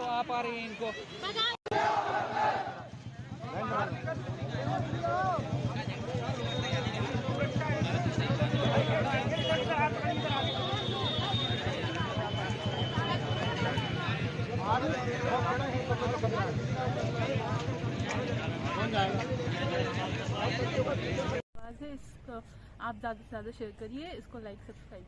तो आप आ रही हैं इनको। इसको आप ज़्यादा से ज़्यादा शेयर करिए, इसको लाइक सब्सक्राइब।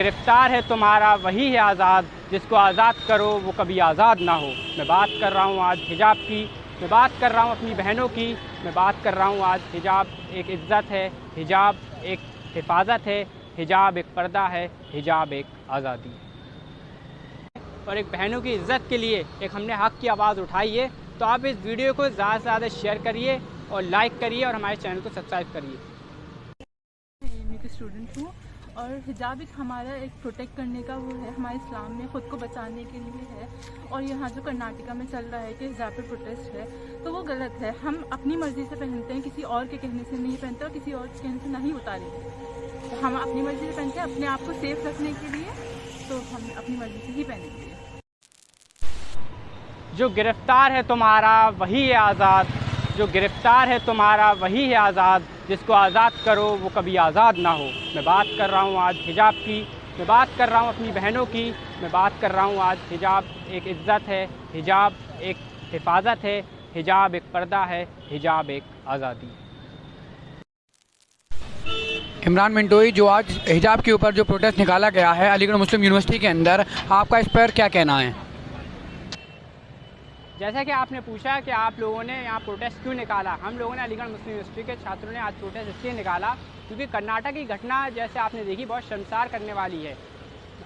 गिरफ्तार है तुम्हारा वही है आज़ाद, जिसको आज़ाद करो वो कभी आज़ाद ना हो। मैं बात कर रहा हूँ आज हिजाब की, मैं बात कर रहा हूँ अपनी बहनों की, मैं बात कर रहा हूँ आज हिजाब एक इज़्ज़त है, हिजाब एक हिफाजत है, हिजाब एक पर्दा है, हिजाब एक आज़ादी है। और एक बहनों की इज़्ज़त के लिए एक हमने हक़ की आवाज़ उठाई है। तो आप इस वीडियो को ज़्यादा से ज़्यादा शेयर करिए और लाइक करिए और हमारे चैनल को सब्सक्राइब करिए। मैं एक स्टूडेंट हूँ और हिजाब एक हमारा एक प्रोटेक्ट करने का वो है, हमारे इस्लाम में ख़ुद को बचाने के लिए है। और यहाँ जो कर्नाटका में चल रहा है कि हिजाब पे प्रोटेस्ट है, तो वो गलत है। हम अपनी मर्ज़ी से पहनते हैं, किसी और के कहने से नहीं पहनते और किसी और के कहने से नहीं उतारेंगे। तो हम अपनी मर्ज़ी से पहनते हैं अपने आप को सेफ रखने के लिए, तो हम अपनी मर्ज़ी से ही पहनेंगे। जो गिरफ्तार है तुम्हारा वही है आज़ाद, जो गिरफ्तार है तुम्हारा वही है आज़ाद, जिसको आज़ाद करो वो कभी आज़ाद ना हो। मैं बात कर रहा हूँ आज हिजाब की, मैं बात कर रहा हूँ अपनी बहनों की, मैं बात कर रहा हूँ आज हिजाब एक इज़्ज़त है, हिजाब एक हिफाजत है, हिजाब एक पर्दा है, हिजाब एक आज़ादी है। इमरान मिंटोई, जो आज हिजाब के ऊपर जो प्रोटेस्ट निकाला गया है अलीगढ़ मुस्लिम यूनिवर्सिटी के अंदर, आपका इस पर क्या कहना है? जैसा कि आपने पूछा कि आप लोगों ने यहाँ प्रोटेस्ट क्यों निकाला, हम लोगों ने अलीगढ़ मुस्लिम यूनिवर्सिटी के छात्रों ने आज प्रोटेस्ट इसलिए निकाला क्योंकि कर्नाटक की घटना जैसे आपने देखी बहुत शर्मसार करने वाली है।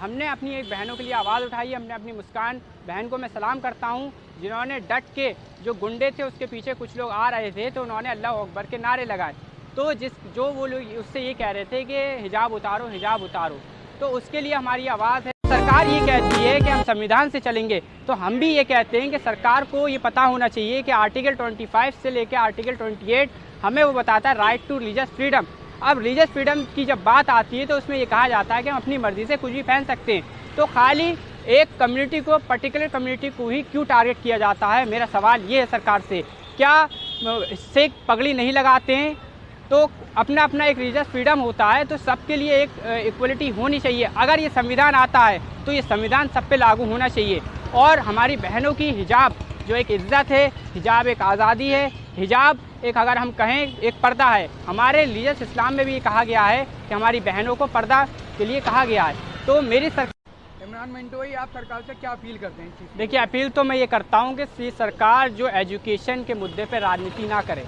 हमने अपनी एक बहनों के लिए आवाज़ उठाई, हमने अपनी मुस्कान बहन को मैं सलाम करता हूँ जिन्होंने डट के, जो गुंडे थे उसके पीछे कुछ लोग आ रहे थे तो उन्होंने अल्लाह अकबर के नारे लगाए। तो जो वो लोग उससे ये कह रहे थे कि हिजाब उतारो हिजाब उतारो, तो उसके लिए हमारी आवाज़ है। सरकार ये कहती है कि हम संविधान से चलेंगे, तो हम भी ये कहते हैं कि सरकार को ये पता होना चाहिए कि आर्टिकल 25 से लेकर आर्टिकल 28 हमें वो बताता है राइट टू रिलीजियस फ्रीडम। अब रिलीजियस फ्रीडम की जब बात आती है तो उसमें ये कहा जाता है कि हम अपनी मर्ज़ी से कुछ भी पहन सकते हैं। तो खाली एक कम्युनिटी को, पर्टिकुलर कम्युनिटी को ही क्यों टारगेट किया जाता है? मेरा सवाल ये है सरकार से, क्या सिख पगड़ी नहीं लगाते हैं? तो अपना अपना एक रिलीजियस फ्रीडम होता है, तो सबके लिए एक इक्वलिटी होनी चाहिए। अगर ये संविधान आता है तो ये संविधान सब पे लागू होना चाहिए। और हमारी बहनों की हिजाब जो एक इज़्ज़त है, हिजाब एक आज़ादी है, हिजाब एक, अगर हम कहें, एक पर्दा है। हमारे रिलीजियस इस्लाम में भी ये कहा गया है कि हमारी बहनों को पर्दा के लिए कहा गया है। तो मेरी सरकार, इमरान मिंटोई, आप सरकार से क्या अपील करते हैं? देखिए, अपील तो मैं ये करता हूँ कि सरकार जो एजुकेशन के मुद्दे पर राजनीति ना करे।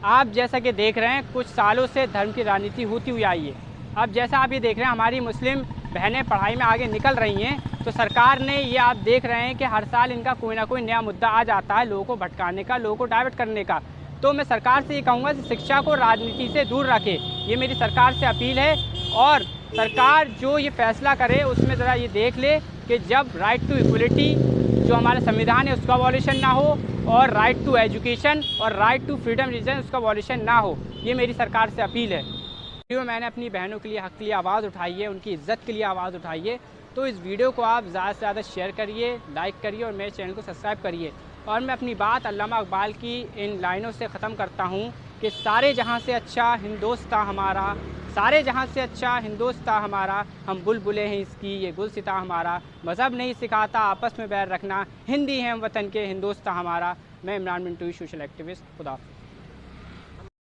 आप जैसा कि देख रहे हैं कुछ सालों से धर्म की राजनीति होती हुई आई है। अब जैसा आप ये देख रहे हैं हमारी मुस्लिम बहनें पढ़ाई में आगे निकल रही हैं, तो सरकार ने ये, आप देख रहे हैं कि हर साल इनका कोई ना कोई नया मुद्दा आ जाता है लोगों को भटकाने का, लोगों को डाइवर्ट करने का। तो मैं सरकार से ये कहूँगा कि शिक्षा को राजनीति से दूर रखे, ये मेरी सरकार से अपील है। और सरकार जो ये फैसला करे उसमें ज़रा ये देख ले कि जब राइट टू इक्वलिटी जो हमारा संविधान है उसका वॉल्यूशन ना हो, और राइट टू एजुकेशन और राइट टू फ्रीडम रीजन उसका वॉल्यूशन ना हो। ये मेरी सरकार से अपील है। वीडियो मैंने अपनी बहनों के लिए, हक़ के लिए आवाज़ उठाई है, उनकी इज़्ज़त के लिए आवाज़ उठाई है। तो इस वीडियो को आप ज़्यादा से ज़्यादा शेयर करिए, लाइक करिए और मेरे चैनल को सब्सक्राइब करिए। और मैं अपनी बात अल्लामा इकबाल की इन लाइनों से ख़त्म करता हूँ कि सारे जहाँ से अच्छा हिंदोस्तां हमारा, सारे जहाँ से अच्छा हिंदोस्तां हमारा, हम बुलबुलें हैं इसकी ये गुलसिता हमारा, मज़हब नहीं सिखाता आपस में बैर रखना, हिंदी हैं हम वतन के हिंदोस्तां हमारा। मैं इमरान मिंटोई, सोशल एक्टिविस्ट। खुदा।